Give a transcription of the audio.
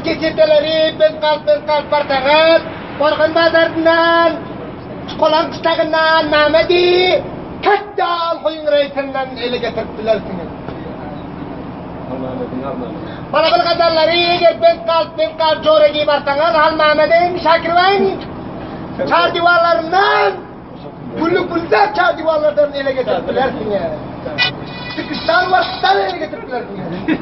Keçeteleri ben kalp bartangat Korkan bazarından Kolan kıstağından Namedi Kattal koyun reytinden ele getirdiler seni Bana bir kadarları ben kalp joregi bartangat Hal Namedi Şakirvan Çar divarlarından Güllü bulacak çar divarlardan ele getirdiler seni Sıkıştan vasıtan ele getirdiler seni